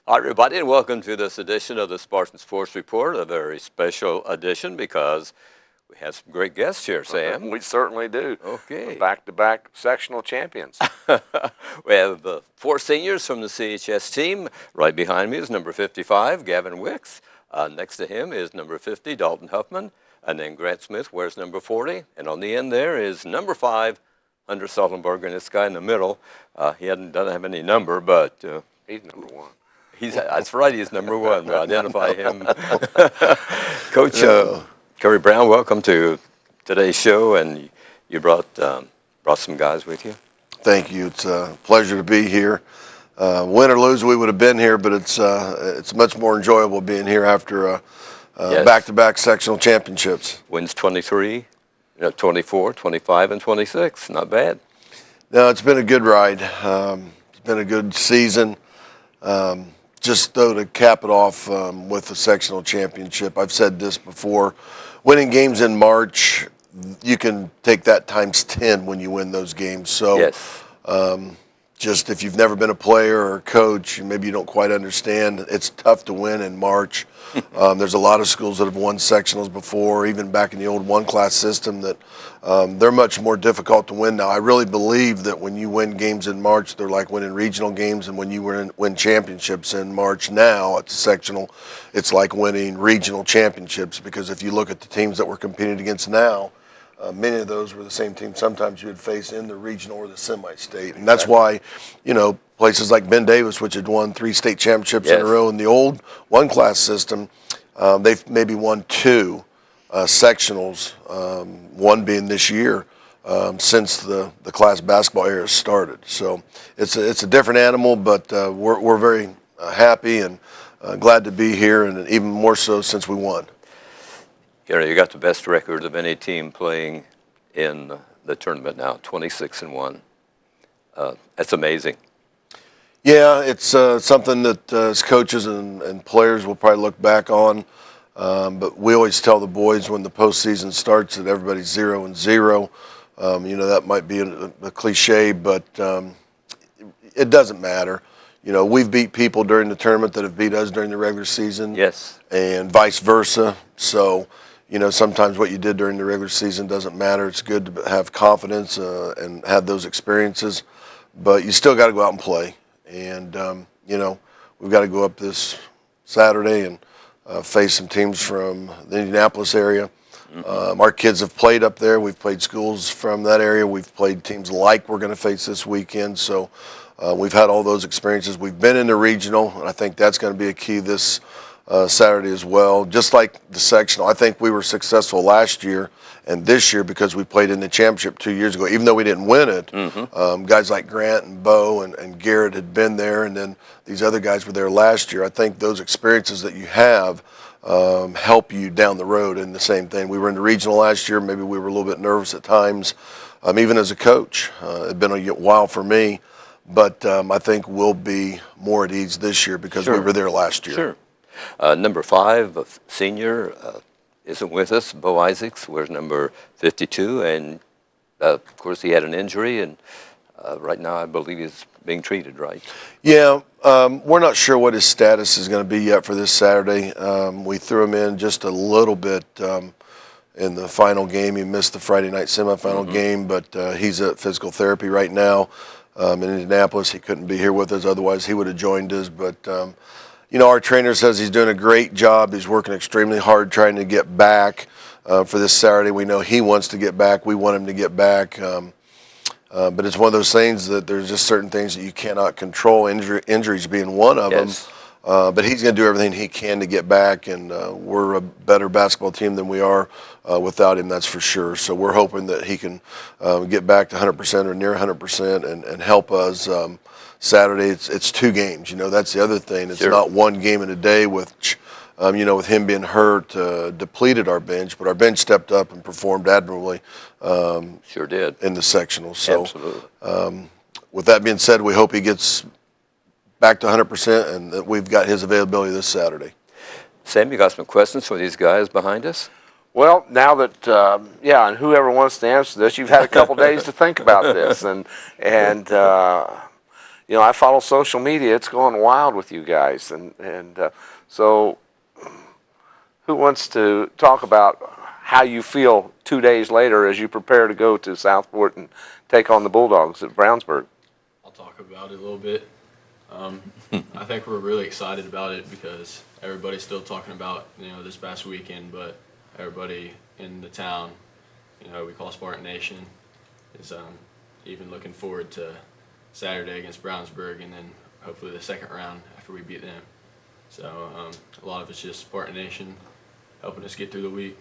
Hi, everybody, and welcome to this edition of the Spartan Sports Report, a very special edition because we have some great guests here, Sam. We certainly do. Okay. Back-to-back sectional champions. We have four seniors from the CHS team. Right behind me is number 55, Gavin Wickes. Next to him is number 50, Dalton Huffman. And then Grant Smith wears number 40. And on the end there is number 5, Hunter Sullenbarger, and this guy in the middle. He doesn't have any number, but... He's number 1. That's right, he's number 1. We'll identify him. Coach Kerry Brown, welcome to today's show, and you brought some guys with you. Thank you. It's a pleasure to be here. Win or lose, we would have been here, but it's much more enjoyable being here after back-to-back sectional championships. Wins 23, 24, 25, and 26. Not bad. No, it's been a good ride. It's been a good season. Just though to cap it off with the sectional championship, I've said this before, winning games in March, you can take that times 10 when you win those games. So yes. Just if you've never been a player or a coach, maybe you don't quite understand, it's tough to win in March. There's a lot of schools that have won sectionals before, even back in the old one-class system, that they're much more difficult to win now. I really believe that when you win games in March, they're like winning regional games, and when you win championships in March now at the sectional, it's like winning regional championships, because if you look at the teams that we're competing against now, many of those were the same team sometimes you would face in the regional or the semi-state. And that's why, places like Ben Davis, which had won 3 state championships in a row in the old one-class system, they've maybe won 2 sectionals, one being this year, since the class basketball era started. So it's a different animal, but we're very happy and glad to be here, and even more so since we won. You got the best record of any team playing in the tournament now, 26-1. That's amazing. Yeah, it's something that as coaches and players will probably look back on. But we always tell the boys when the postseason starts that everybody's 0-0. That might be a cliche, but it doesn't matter. We've beat people during the tournament that have beat us during the regular season. Yes. And vice versa. So, sometimes what you did during the regular season doesn't matter. It's good to have confidence and have those experiences. But you still got to go out and play. And, we've got to go up this Saturday and face some teams from the Indianapolis area. Mm-hmm. Our kids have played up there. We've played schools from that area. We've played teams like we're going to face this weekend. So we've had all those experiences. We've been in the regional, and I think that's going to be a key this Saturday as well. Just like the sectional, I think we were successful last year and this year because we played in the championship 2 years ago, even though we didn't win it. Mm-hmm. Guys like Grant and Bo and Garrett had been there, and then these other guys were there last year. I think those experiences that you have help you down the road in the same thing. We were in the regional last year. Maybe we were a little bit nervous at times, even as a coach. It had been a while for me, but I think we'll be more at ease this year because we were there last year. Sure. Number 5, a senior, isn't with us. Bo Isaacs wears number 52, and of course he had an injury, and right now I believe he's being treated, right? Yeah, we're not sure what his status is going to be yet for this Saturday. We threw him in just a little bit in the final game. He missed the Friday night semifinal game, but he's at physical therapy right now in Indianapolis. He couldn't be here with us, otherwise he would have joined us, but our trainer says he's doing a great job. He's working extremely hard trying to get back for this Saturday. We know he wants to get back. We want him to get back. But it's one of those things that there's just certain things that you cannot control, injuries being one of them. But he's going to do everything he can to get back, and we're a better basketball team than we are without him, that's for sure. So we're hoping that he can get back to 100% or near 100% and help us. Saturday, it's 2 games. That's the other thing. It's not one game in a day, which, with him being hurt, depleted our bench. But our bench stepped up and performed admirably. Sure did. In the sectionals. So, absolutely. With that being said, we hope he gets back to 100% and that we've got his availability this Saturday. Sam, you got some questions for these guys behind us? Well, now that, and whoever wants to answer this, you've had a couple days to think about this. And I follow social media. It's going wild with you guys, and so who wants to talk about how you feel 2 days later as you prepare to go to Southport and take on the Bulldogs at Brownsburg? I'll talk about it a little bit. I think we're really excited about it because everybody's still talking about, this past weekend, but everybody in the town, we call Spartan Nation, is even looking forward to Saturday against Brownsburg and then hopefully the second round after we beat them. So a lot of it's just Spartan Nation helping us get through the week.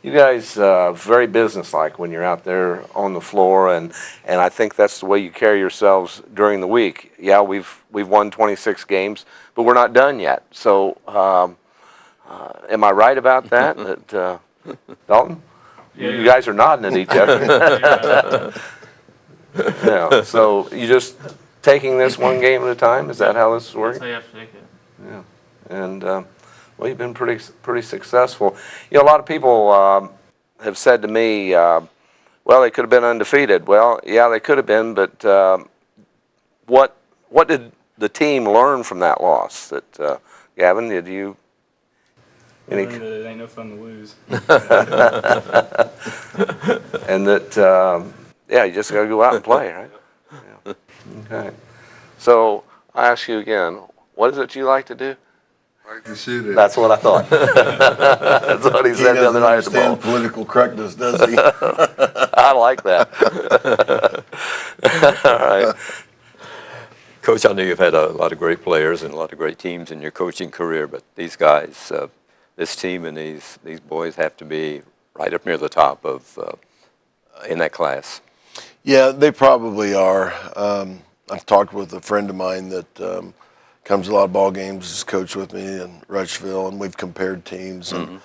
You guys very businesslike when you're out there on the floor, and I think that's the way you carry yourselves during the week. Yeah, we've won 26 games, but we're not done yet. So, am I right about that? That Dalton, you guys are nodding at each other. Yeah. So you just taking this one game at a time. Is that how this is working? That's how you have to take it. Yeah, and well, you've been pretty successful. A lot of people have said to me, well, they could have been undefeated. Well, yeah, they could have been, but what did the team learn from that loss? That Gavin, did you? Learn that it ain't no fun to lose. And that yeah, you just got to go out and play, right? Yeah. Okay. So I ask you again, what is it you like to do? Like to shoot it. That's what I thought. That's what he said the other night at the ball. Political correctness, does he? I like that. All right. Coach, I know you've had a lot of great players and a lot of great teams in your coaching career, but these guys, this team and these boys have to be right up near the top of in that class. Yeah, they probably are. I've talked with a friend of mine that comes to a lot of ball games, has coached with me in Rushville, and we've compared teams. And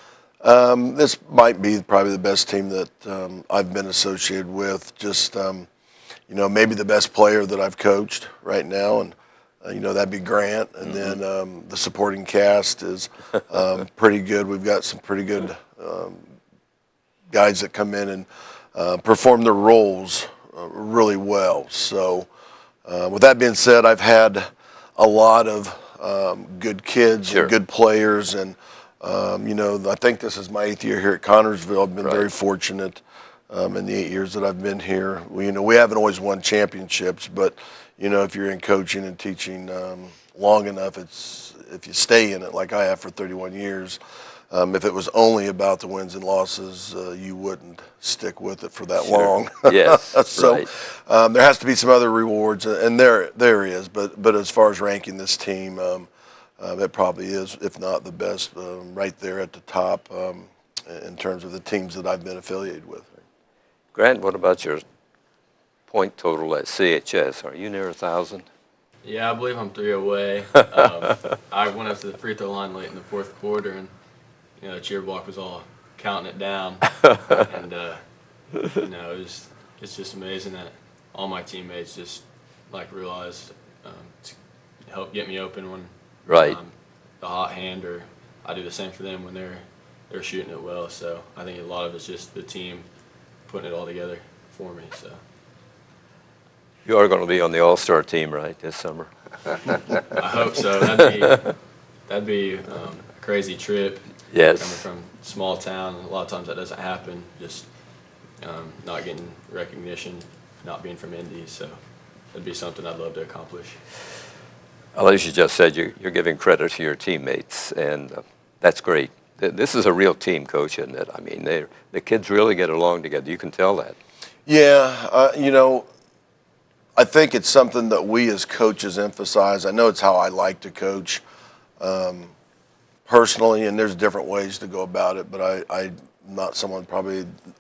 this might be probably the best team that I've been associated with. Just maybe the best player that I've coached right now, and that'd be Grant. And then the supporting cast is pretty good. We've got some pretty good guys that come in and perform their roles really well. So with that being said, I've had a lot of good kids and good players, and I think this is my 8th year here at Connersville. I've been very fortunate in the 8 years that I've been here. We haven't always won championships, but if you're in coaching and teaching long enough, if you stay in it like I have for 31 years. If it was only about the wins and losses, you wouldn't stick with it for that long. Yes, so right. there has to be some other rewards, and there is. But as far as ranking this team, it probably is, if not the best, right there at the top in terms of the teams that I've been affiliated with. Grant, what about your point total at CHS? Are you near 1,000? Yeah, I believe I'm 3 away. I went up to the free throw line late in the fourth quarter, and the cheer block was all counting it down, and it's just amazing that all my teammates just realized to help get me open when the hot hand, or I do the same for them when they're shooting it well. So I think a lot of it's just the team putting it all together for me. So You are going to be on the All-Star team, right, this summer? I hope so. That'd be a crazy trip. Yes. Coming from a small town, a lot of times that doesn't happen. Just not getting recognition, not being from Indy. So that'd be something I'd love to accomplish. As you just said, you're giving credit to your teammates, and that's great. This is a real team, Coach, isn't it? I mean, the kids really get along together. You can tell that. Yeah, I think it's something that we as coaches emphasize. I know it's how I like to coach personally, and there's different ways to go about it, but I'm not someone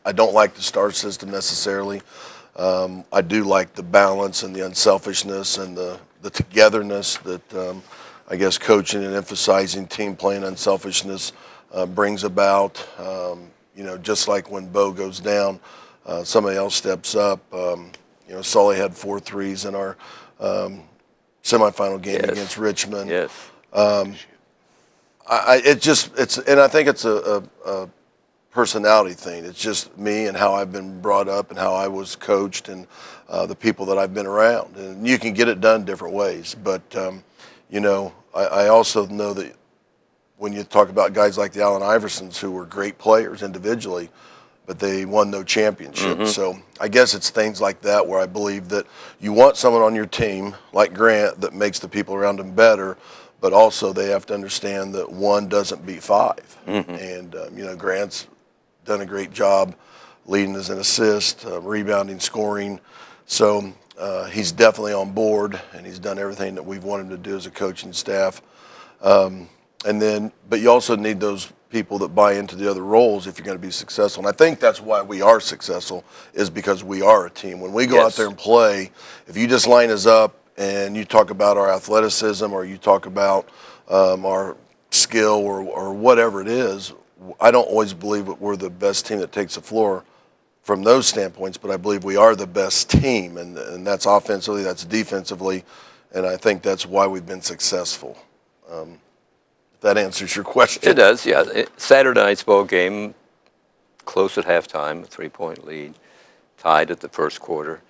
I don't like the star system necessarily. I do like the balance and the unselfishness and the togetherness that I guess coaching and emphasizing team play and unselfishness brings about. Just like when Bo goes down, somebody else steps up. Sully had 4 threes in our semifinal game against Richmond. Yes. And I think it's a personality thing. It's just me and how I've been brought up and how I was coached and the people that I've been around. And you can get it done different ways. But, you know, I also know that when you talk about guys like the Allen Iversons, who were great players individually, but they won no championship. So I guess it's things like that where I believe that you want someone on your team like Grant that makes the people around him better, but also they have to understand that one doesn't beat five. And, you know, Grant's done a great job leading as an assist, rebounding, scoring. So he's definitely on board, and he's done everything that we've wanted him to do as a coaching staff. And then, but you also need those people that buy into the other roles if you're going to be successful. And I think that's why we are successful, is because we are a team. When we go out there and play, if you just line us up and you talk about our athleticism or you talk about our skill or whatever it is, I don't always believe that we're the best team that takes the floor from those standpoints, but I believe we are the best team, and that's offensively, that's defensively, and I think that's why we've been successful. If that answers your question. It does, yeah. Saturday night's ball game, close at halftime, a 3-point lead, tied at the first quarter.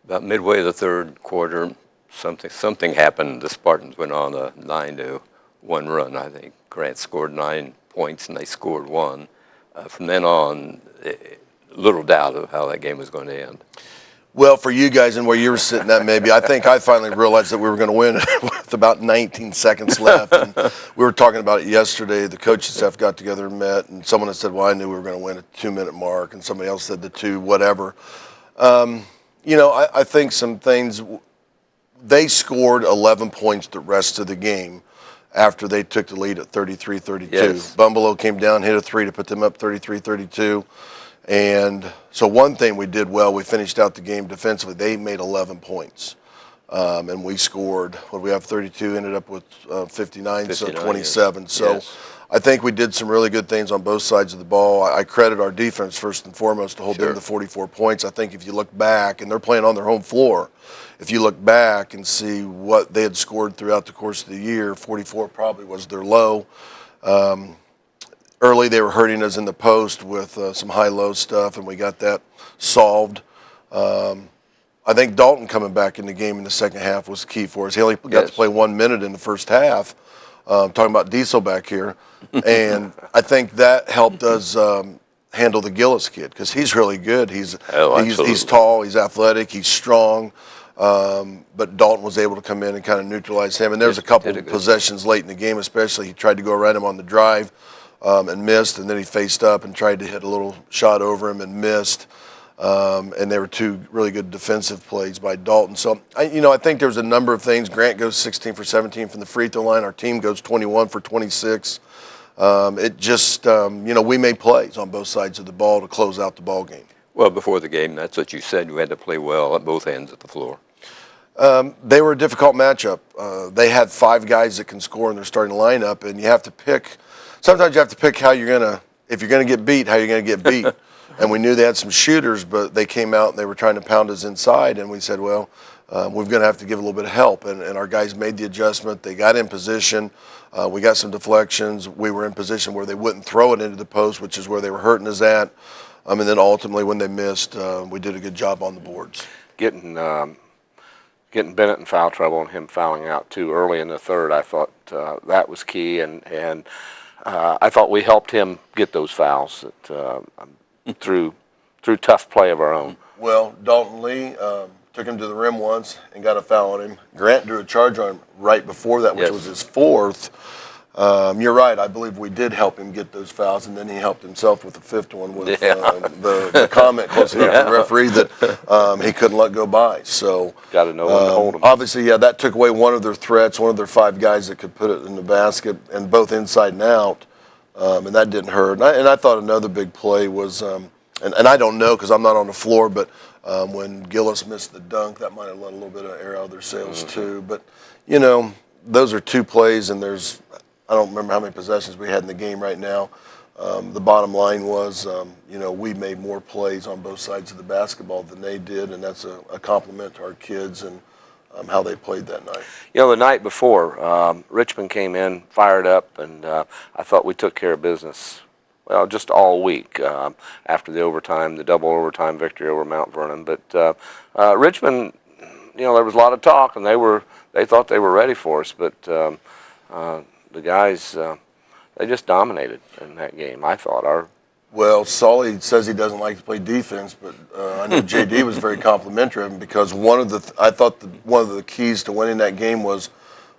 About midway of the third quarter, something happened. The Spartans went on a 9-1 run, I think. Grant scored 9 points, and they scored 1. From then on, little doubt of how that game was going to end. Well, for you guys and where you were sitting at, maybe, I think I finally realized that we were going to win with about 19 seconds left. And we were talking about it yesterday. The coaching staff got together and met, and someone had said, well, I knew we were going to win at the 2-minute mark, and somebody else said the 2, whatever. You know, I think some things, they scored 11 points the rest of the game after they took the lead at 33-32. Yes. Bumbalo came down, hit a 3 to put them up 33-32. And so one thing we did well, we finished out the game defensively. They made 11 points. And we scored, what do we have, 32, ended up with 59, so 27. Yes. So yes. I think we did some really good things on both sides of the ball. I credit our defense first and foremost to hold them to 44 points. I think if you look back, and they're playing on their home floor, if you look back and see what they had scored throughout the course of the year, 44 probably was their low. Early, they were hurting us in the post with some high-low stuff, and we got that solved. I think Dalton coming back in the game in the second half was key for us. He only got to play 1 minute in the first half. Talking about Diesel back here. And I think that helped us handle the Gillis kid because he's really good. He's tall, he's athletic, he's strong. But Dalton was able to come in and kind of neutralize him. And there's a couple of possessions late in the game, especially he tried to go around him on the drive. And missed, and then he faced up and tried to hit a little shot over him and missed. And there were 2 really good defensive plays by Dalton. So, I think there's a number of things. Grant goes 16 for 17 from the free throw line. Our team goes 21 for 26. It just, we made plays on both sides of the ball to close out the ball game. Well, before the game, that's what you said. You had to play well at both ends of the floor. They were a difficult matchup. They had 5 guys that can score in their starting lineup, and you have to pick. Sometimes you have to pick how you're going to, if you're going to get beat, how you're going to get beat. And we knew they had some shooters, but they came out and they were trying to pound us inside. And we said, well, we're going to have to give a little bit of help. And our guys made the adjustment. They got in position. We got some deflections. We were in position where they wouldn't throw it into the post, which is where they were hurting us at. And then ultimately when they missed, we did a good job on the boards. Getting Bennett in foul trouble and him fouling out too early in the third, I thought that was key. And I thought we helped him get those fouls through tough play of our own. Well, Dalton Lee took him to the rim once and got a foul on him. Grant drew a charge on him right before that, which was his 4th. You're right. I believe we did help him get those fouls, and then he helped himself with the 5th one with the comment close enough to the referee that he couldn't let go by. So got to know when to hold him. Obviously, that took away one of their threats, one of their 5 guys that could put it in the basket, and both inside and out, and that didn't hurt. And I thought another big play was, and I don't know because I'm not on the floor, but when Gillis missed the dunk, that might have let a little bit of air out of their sails too. But, those are 2 plays, and I don't remember how many possessions we had in the game right now. The bottom line was, we made more plays on both sides of the basketball than they did, and that's a compliment to our kids and how they played that night. The night before, Richmond came in, fired up, and I thought we took care of business well, just all week after the overtime, the double overtime victory over Mount Vernon. But Richmond, there was a lot of talk, and they thought they were ready for us, but the guys, they just dominated in that game. I thought Well, Sully says he doesn't like to play defense, but I know JD was very complimentary of him because I thought one of the keys to winning that game was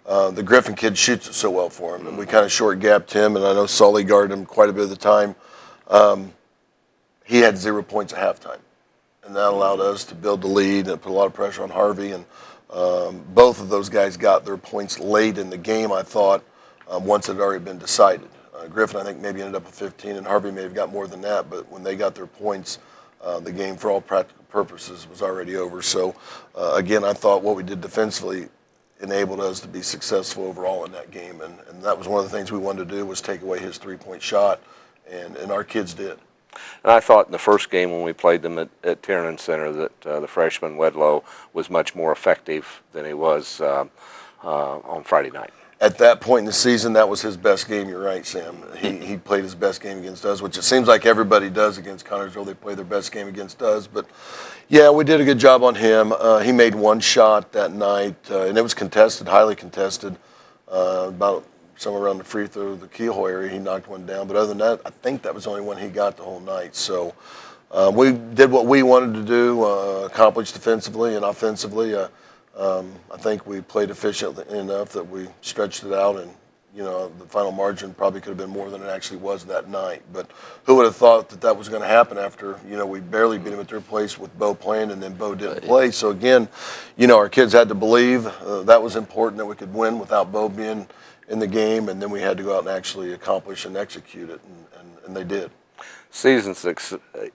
the Griffin kid shoots it so well for him, and we kind of short gapped him, and I know Sully guarded him quite a bit of the time. He had 0 points at halftime, and that allowed us to build the lead and put a lot of pressure on Harvey, and both of those guys got their points late in the game, I thought, once it had already been decided. Griffin, I think, maybe ended up with 15, and Harvey may have got more than that, but when they got their points, the game, for all practical purposes, was already over. So, again, I thought what we did defensively enabled us to be successful overall in that game, and that was one of the things we wanted to do, was take away his three-point shot, and our kids did. And I thought in the first game when we played them at Tiernan Center that the freshman Wedlow was much more effective than he was on Friday night. At that point in the season, that was his best game. You're right, Sam. He played his best game against us, which it seems like everybody does against Connersville. They play their best game against us. But, yeah, we did a good job on him. He made one shot that night, and it was contested, highly contested, about somewhere around the free throw, the keyhole area. He knocked one down. But other than that, I think that was the only one he got the whole night. So we did what we wanted to do, accomplish defensively and offensively. I think we played efficiently enough that we stretched it out, and the final margin probably could have been more than it actually was that night. But who would have thought that was going to happen after we barely beat them at their place with Bo playing, and then Bo didn't play. So again, our kids had to believe that was important, that we could win without Bo being in the game, and then we had to go out and actually accomplish and execute it, and they did. Season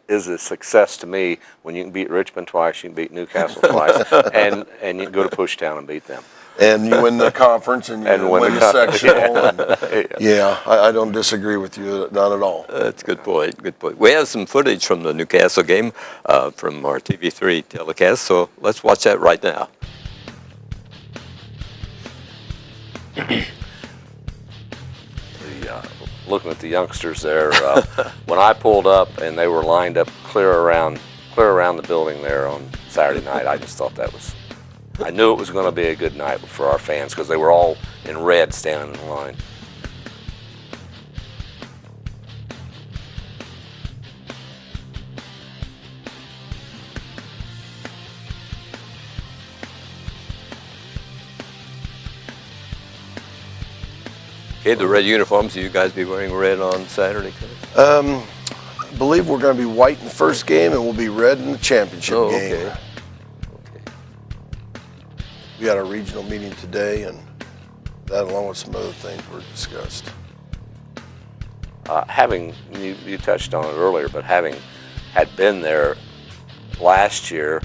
is a success to me when you can beat Richmond twice, you can beat Newcastle twice, and you can go to Pushtown and beat them. And you win the conference, and you win the sectional. And, I don't disagree with you, not at all. That's a good point. Good point. We have some footage from the Newcastle game from our TV3 telecast, so let's watch that right now. Looking at the youngsters there, when I pulled up and they were lined up clear around the building there on Saturday night, I just thought I knew it was going to be a good night for our fans because they were all in red standing in line. Okay, the red uniforms, will you guys be wearing red on Saturday? I believe we're going to be white in the first game, and we'll be red in the championship game. Okay. We had our regional meeting today, and that, along with some other things, were discussed. You touched on it earlier, but having had been there last year,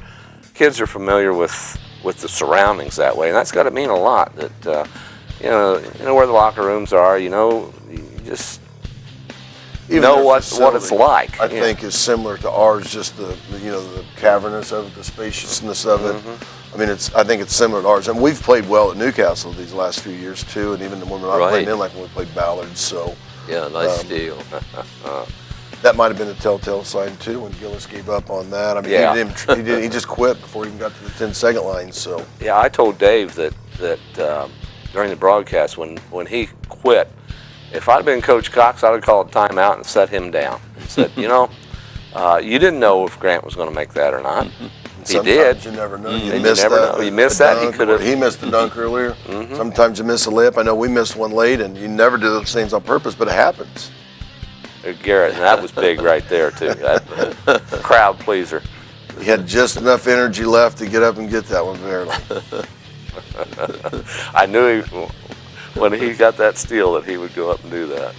kids are familiar with the surroundings that way, and that's got to mean a lot. That you know where the locker rooms are. You just know what it's like. I think is similar to ours, just the cavernous of it, the spaciousness of it. I mean, I think it's similar to ours, and we've played well at Newcastle these last few years too, and even when we're not playing in, like when we played Ballard. So yeah, nice deal. That might have been a telltale sign too when Gillis gave up on that. I mean, he just quit before he even got to the 10-second line. So yeah, I told Dave that during the broadcast when he quit, if I'd been Coach Cox, I'd have called a timeout and set him down and said, you didn't know if Grant was going to make that or not. He did. You never know. You missed that. You missed that. He could have. He missed a dunk earlier. Sometimes you miss a lip. I know we missed one late, and you never do those things on purpose, but it happens. Garrett, and that was big right there too. That crowd pleaser. He had just enough energy left to get up and get that one barely. I knew when he got that steal that he would go up and do that.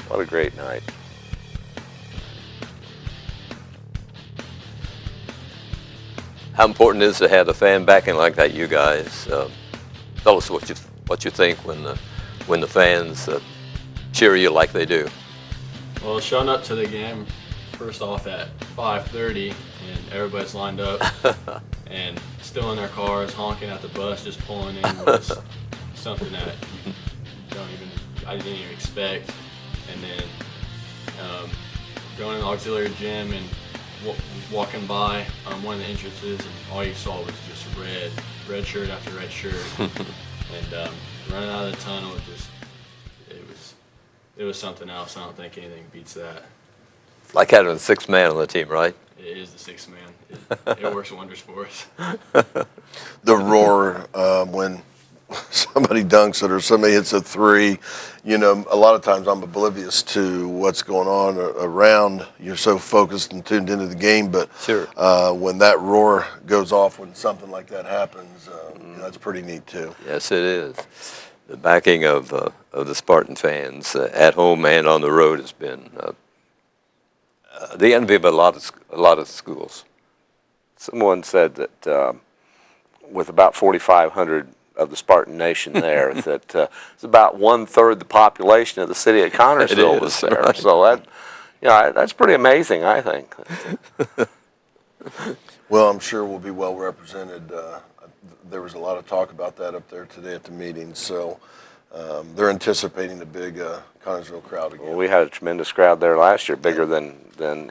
What a great night. How important it is to have a fan backing like that, you guys? Tell us what you think when the fans cheer you like they do. Well, showing up to the game first off at 5:30, and everybody's lined up and still in their cars, honking at the bus, just pulling in was something that I didn't even expect. and then going in the auxiliary gym and walking by one of the entrances, and all you saw was just red shirt after red shirt, and running out of the tunnel, it was something else. I don't think anything beats that. It's like having a sixth man on the team, right? It is the sixth man. It works wonders for us. The roar when somebody dunks it or somebody hits a three, you know, a lot of times I'm oblivious to what's going on around. You're so focused and tuned into the game, but Sure. When that roar goes off when something like that happens, that's pretty neat too. Yes, it is. The backing of the Spartan fans at home and on the road has been the envy of a lot of schools. Someone said that with about 4,500 of the Spartan Nation there, that it's about 1/3 the population of the city of Connersville was there. Right. So that's pretty amazing, I think. Well, I'm sure we'll be well represented. There was a lot of talk about that up there today at the meeting, so they're anticipating a big Connersville crowd again. Well, we had a tremendous crowd there last year, bigger than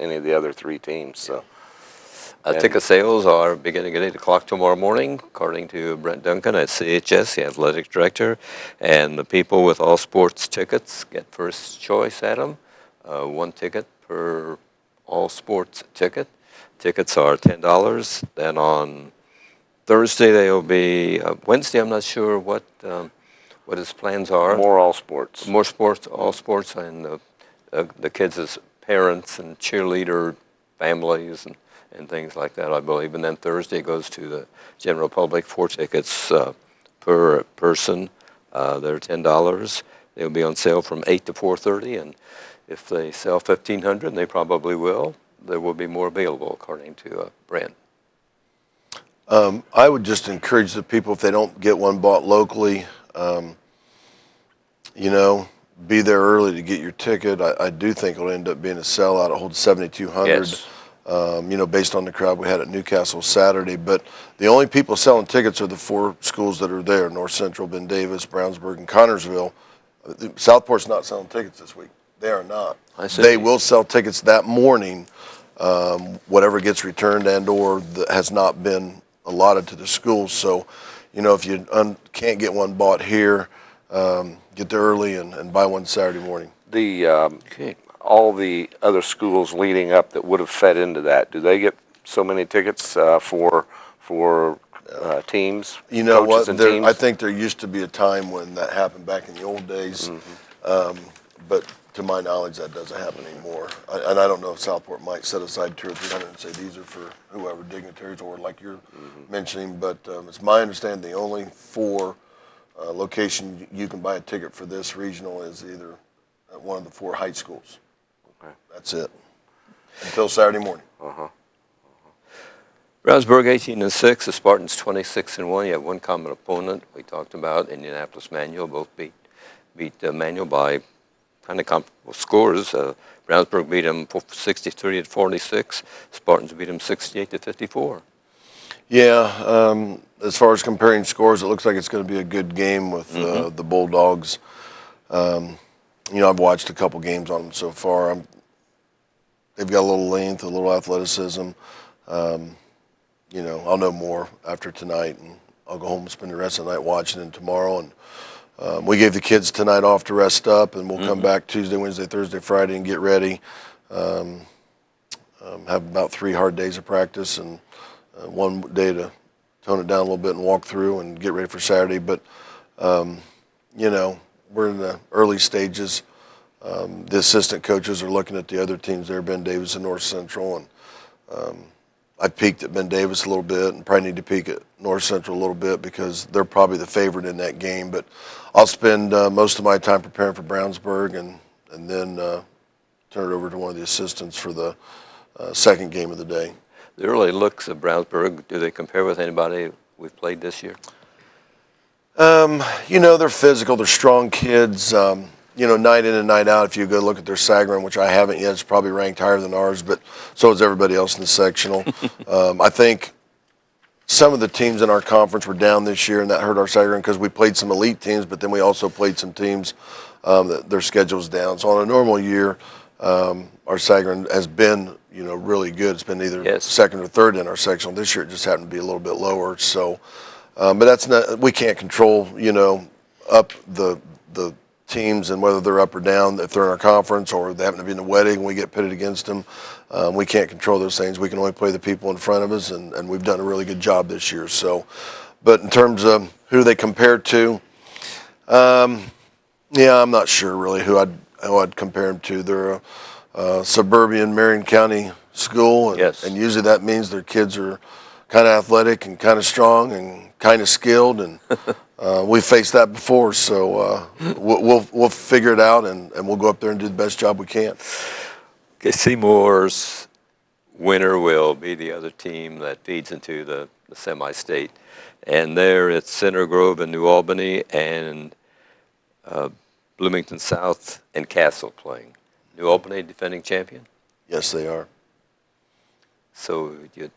any of the other three teams. So. Ticket sales are beginning at 8 o'clock tomorrow morning, according to Brent Duncan at CHS, the athletic director. And the people with all sports tickets get first choice at them. One ticket per all sports ticket. Tickets are $10. Then on Thursday they will be, Wednesday I'm not sure what his plans are. More all sports. More sports, all sports, and the kids' parents and cheerleader families and things like that, I believe. And then Thursday goes to the general public, 4 tickets per person. They're $10. They'll be on sale from 8 to 4:30, and if they sell 1,500, and they probably will, there will be more available, according to Brent. I would just encourage the people, if they don't get one bought locally, be there early to get your ticket. I do think it'll end up being a sellout. It holds 7,200. Yes. Based on the crowd we had at Newcastle Saturday. But the only people selling tickets are the 4 schools that are there: North Central, Ben Davis, Brownsburg, and Connersville. Southport's not selling tickets this week. They are not. I see. They will sell tickets that morning, whatever gets returned and or that has not been allotted to the schools. So, if you can't get one bought here, get there early and buy one Saturday morning. All the other schools leading up that would have fed into that, do they get so many tickets for teams? You know coaches what? and teams? I think there used to be a time when that happened back in the old days, but to my knowledge, that doesn't happen anymore. And I don't know if Southport might set aside 200 or 300 and say these are for whoever, dignitaries or like you're mentioning. But it's my understanding the only 4 location you can buy a ticket for this regional is either at one of the 4 high schools. Okay. That's it. Until Saturday morning. Brownsburg 18-6, the Spartans 26-1. You have one common opponent. We talked about Indianapolis Manual. Both beat Manual by kind of comparable scores. Brownsburg beat them 63-46. Spartans beat them 68-54. Yeah, as far as comparing scores, it looks like it's going to be a good game with the Bulldogs. I've watched a couple games on them so far. They've got a little length, a little athleticism. I'll know more after tonight, and I'll go home and spend the rest of the night watching it tomorrow. And we gave the kids tonight off to rest up, and we'll come back Tuesday, Wednesday, Thursday, Friday, and get ready. Have about 3 hard days of practice and one day to tone it down a little bit and walk through and get ready for Saturday. But we're in the early stages. The assistant coaches are looking at the other teams there, Ben Davis and North Central, and I peeked at Ben Davis a little bit and probably need to peek at North Central a little bit because they're probably the favorite in that game. But I'll spend most of my time preparing for Brownsburg and then turn it over to one of the assistants for the second game of the day. The early looks of Brownsburg, do they compare with anybody we've played this year? They're physical. They're strong kids. Night in and night out, if you go look at their SAGRAM, which I haven't yet, it's probably ranked higher than ours, but so is everybody else in the sectional. I think some of the teams in our conference were down this year, and that hurt our Sagarin because we played some elite teams, but then we also played some teams that their schedule's down. So on a normal year, our Sagarin has been, really good. It's been either second or third in our sectional. This year it just happened to be a little bit lower. So, but that's not, we can't control, up the teams and whether they're up or down, if they're in our conference or they happen to be in the wedding and we get pitted against them. We can't control those things. We can only play the people in front of us, and we've done a really good job this year. So, but in terms of who they compare to, I'm not sure really who I'd compare them to. They're a suburban Marion County school, and usually that means their kids are kind of athletic and kind of strong and kind of skilled, and we've faced that before, so we'll figure it out, and we'll go up there and do the best job we can. Okay, Seymour's winner will be the other team that feeds into the semi-state, and there it's Center Grove and New Albany and Bloomington South and Castle playing. New Albany defending champion? Yes, they are. So you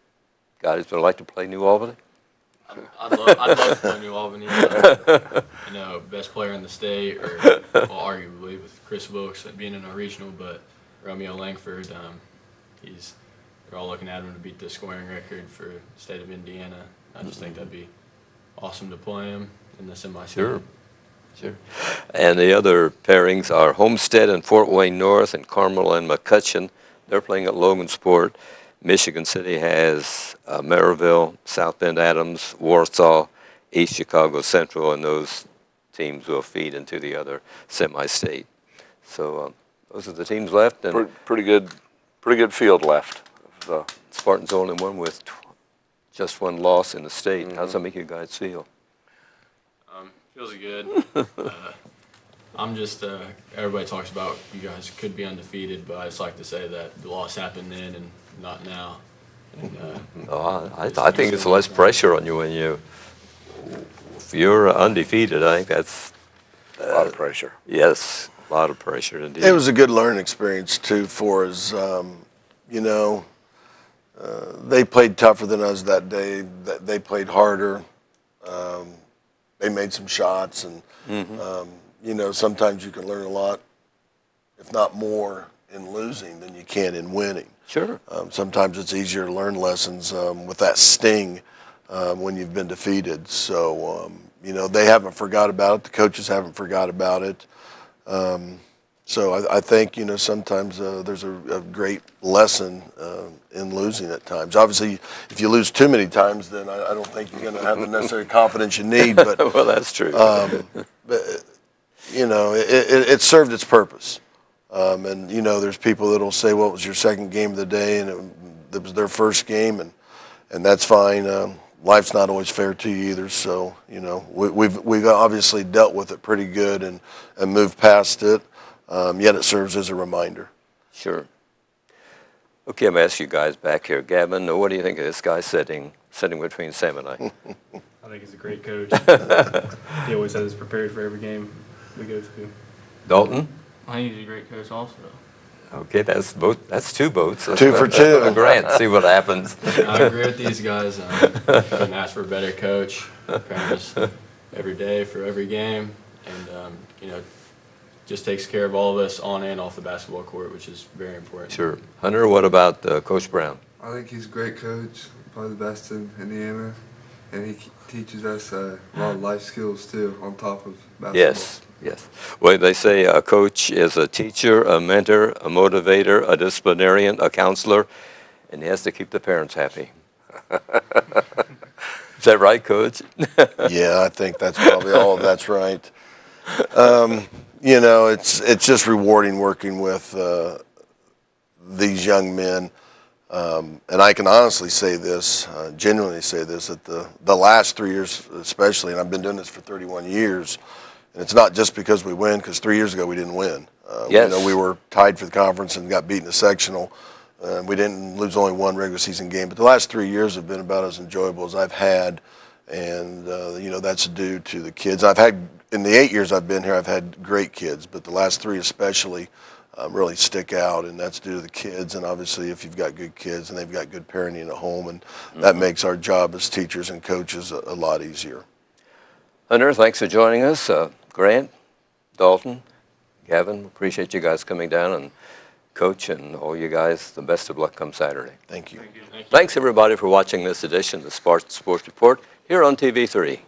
guys would like to play New Albany? I'd love to play New Albany. Best player in the state, or arguably with Chris Wilkes being in our regional, but Romeo Langford, they're all looking at him to beat the scoring record for the state of Indiana. I just think that'd be awesome to play him in the semi-state. Sure. And the other pairings are Homestead and Fort Wayne North and Carmel and McCutcheon. They're playing at Logansport. Michigan City has Maryville, South Bend Adams, Warsaw, East Chicago Central, and those teams will feed into the other semi-state. So those are the teams left. And pretty good field left. Spartan's the only one with just one loss in the state. Mm-hmm. How does that make you guys feel? Feels good. I'm just, everybody talks about you guys could be undefeated, but I just like to say that the loss happened then and not now. And, I think it's less pressure on you when if you're undefeated. I think that's a lot of pressure. Yes, a lot of pressure indeed. It was a good learning experience too for us. They played tougher than us that day. They played harder. They made some shots, and sometimes you can learn a lot, if not more, in losing than you can in winning. Sure. Sometimes it's easier to learn lessons with that sting when you've been defeated. So, they haven't forgot about it. The coaches haven't forgot about it. So I think, sometimes there's a great lesson in losing at times. Obviously, if you lose too many times, then I don't think you're going to have the necessary confidence you need. But well, that's true. But, it served its purpose. And, there's people that will say, well, it was your second game of the day, and it was their first game, and that's fine. Life's not always fair to you either. So, we've obviously dealt with it pretty good and moved past it. Yet it serves as a reminder. Sure. Okay, I'm going to ask you guys back here. Gavin, what do you think of this guy sitting between Sam and I? I think he's a great coach. He always has us prepared for every game we go to. Dalton? I think he's a great coach also. Okay, that's two votes. 2 for 2. Grant, see what happens. I agree with these guys. Couldn't ask for a better coach. Practice every day for every game, and just takes care of all of us on and off the basketball court, which is very important. Sure. Hunter, what about Coach Brown? I think he's a great coach, probably the best in Indiana, and he teaches us a lot of life skills too on top of basketball. Yes. Well, they say a coach is a teacher, a mentor, a motivator, a disciplinarian, a counselor, and he has to keep the parents happy. Is that right, Coach? Yeah, I think that's probably all of that's right. It's just rewarding working with these young men. And I can honestly say this, genuinely say this, that the last 3 years especially, and I've been doing this for 31 years, and it's not just because we win, because 3 years ago we didn't win. Yes. We were tied for the conference and got beat in the sectional. We didn't lose only one regular season game, but the last 3 years have been about as enjoyable as I've had, and that's due to the kids. In the 8 years I've been here, I've had great kids, but the last 3 especially, really stick out, and that's due to the kids. And obviously, if you've got good kids and they've got good parenting at home, and that makes our job as teachers and coaches a lot easier. Hunter, thanks for joining us. Grant, Dalton, Gavin, appreciate you guys coming down, and Coach and all you guys, the best of luck come Saturday. Thank you. Thanks, everybody, for watching this edition of the Spartan Sports Report here on TV3.